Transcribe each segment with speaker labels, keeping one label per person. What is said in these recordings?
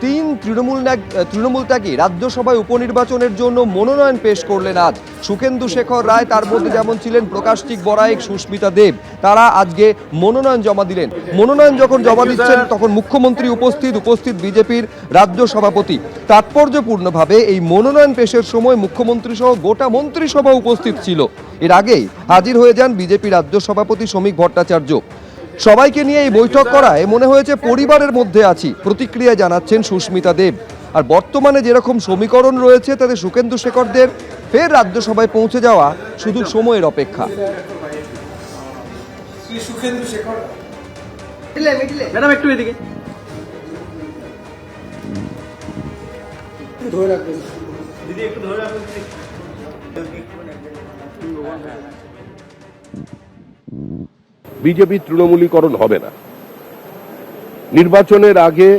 Speaker 1: তিন তৃণমূল ত্যাগী রাজ্যসভায় উপনির্বাচনের জন্য মনোনয়ন পেশ করলেন আজ। সুখেন্দু শেখর রায়, তার মধ্যে যেমন ছিলেন প্রকাশটিক বড়াইক, সুস্মিতা দেব, তারা আজকে মনোনয়ন জমা দিলেন। মনোনয়ন যখন জমা দিচ্ছেন তখন মুখ্যমন্ত্রী উপস্থিত বিজেপির রাজ্য সভাপতি। তাৎপর্যপূর্ণভাবে এই মনোনয়ন পেশের সময় মুখ্যমন্ত্রী সহ গোটা মন্ত্রিসভা উপস্থিত ছিল। এর আগেই হাজির হয়ে যান বিজেপি রাজ্য সভাপতি শ্রমিক ভট্টাচার্য। সবাইকে নিয়ে এই বৈঠক করায় মনে হয়েছে পরিবারের মধ্যে আছি, প্রতিক্রিয়া জানাচ্ছেন সুস্মিতা দেব। আর বর্তমানে যেরকম সমীকরণ রয়েছে তাতে সুখেন্দু শেখরদের ফের রাজ্যসভায় পৌঁছে যাওয়া শুধু সময়ের অপেক্ষা।
Speaker 2: বিজেপি তৃণমূলীকরণ হবে না। নির্বাচনের আগে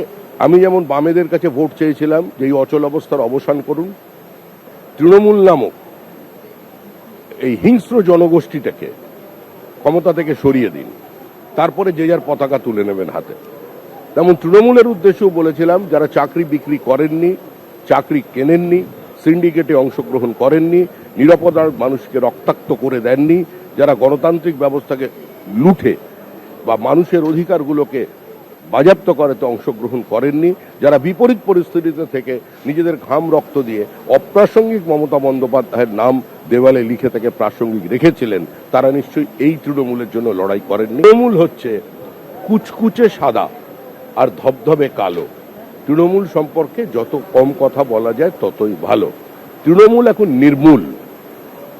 Speaker 2: আমি যেমন বামেদের কাছে ভোট চেয়েছিলাম যে এই অচল অবস্থার অবসান করুন, তৃণমূল নামক এই হিংস্র জনগোষ্ঠীটাকে ক্ষমতা থেকে সরিয়ে দিন, তারপরে যে যার পতাকা তুলে নেবেন হাতে। তেমন তৃণমূলের উদ্দেশ্যেও বলেছিলাম যারা চাকরি বিক্রি করেননি, চাকরি কেনেননি, সিন্ডিকেটে অংশগ্রহণ করেননি, নিরাপরাধ মানুষকে রক্তাক্ত করে দেননি, যারা গণতান্ত্রিক ব্যবস্থাকে লুঠে বা মানুষের অধিকারগুলোকে বাজেয়াপ্ত করাতে অংশগ্রহণ করেননি, যারা বিপরীত পরিস্থিতিতে থেকে নিজেদের ঘাম রক্ত দিয়ে অপ্রাসঙ্গিক মমতা বন্দ্যোপাধ্যায়ের নাম দেওয়ালে লিখে থেকে প্রাসঙ্গিক রেখেছিলেন, তারা নিশ্চয়ই এই তৃণমূলের জন্য লড়াই করেননি। তৃণমূল হচ্ছে কুচকুচে সাদা আর ধবধবে কালো। তৃণমূল সম্পর্কে যত কম কথা বলা যায় ততই ভালো। তৃণমূল এখন নির্মূল।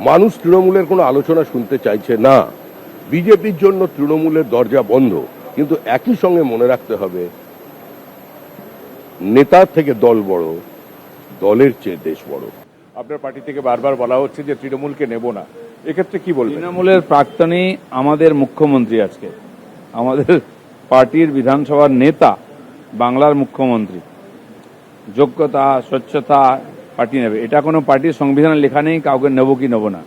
Speaker 2: মানুষ তৃণমূলের কোনো আলোচনা শুনতে চাইছে না। বিজেপির জন্য তৃণমূলের দরজা বন্ধ। কিন্তু একই সঙ্গে মনে রাখতে হবে, নেতার থেকে দল বড়, দলের চেয়ে দেশ বড়।
Speaker 3: আপনার পার্টি থেকে বারবার বলা হচ্ছে যে তৃণমূলকে নেব না, এক্ষেত্রে কি বলবেন?
Speaker 4: তৃণমূলের প্রাক্তনী আমাদের মুখ্যমন্ত্রী, আজকে আমাদের পার্টির বিধানসভার নেতা, বাংলার মুখ্যমন্ত্রী। যোগ্যতা, স্বচ্ছতা পার্টি নেবে, এটা কোনো পার্টির সংবিধানে লেখা নেই কাউকে নেব কি নেব না।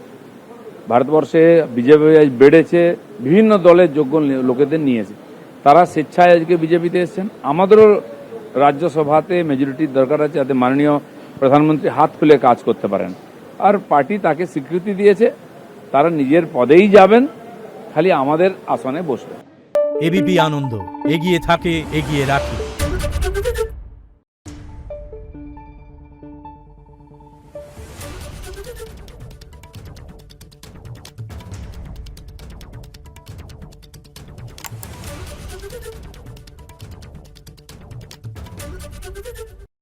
Speaker 4: ভারতবর্ষে বিজেপি বেড়েছে, বিভিন্ন দলের যোগ্য লোকেদের নিয়েছে, তারা স্বেচ্ছায় আজকে বিজেপিতে এসেছেন। আমাদেরও রাজ্যসভাতে মেজরিটির দরকার আছে যাতে মাননীয় প্রধানমন্ত্রী হাত খুলে কাজ করতে পারেন। আর পার্টি তাকে স্বীকৃতি দিয়েছে, তারা নিজের পদেই যাবেন, খালি আমাদের আসনে বসবেন।
Speaker 5: এবিপি আনন্দ, এগিয়ে থাকে, এগিয়ে রাখে।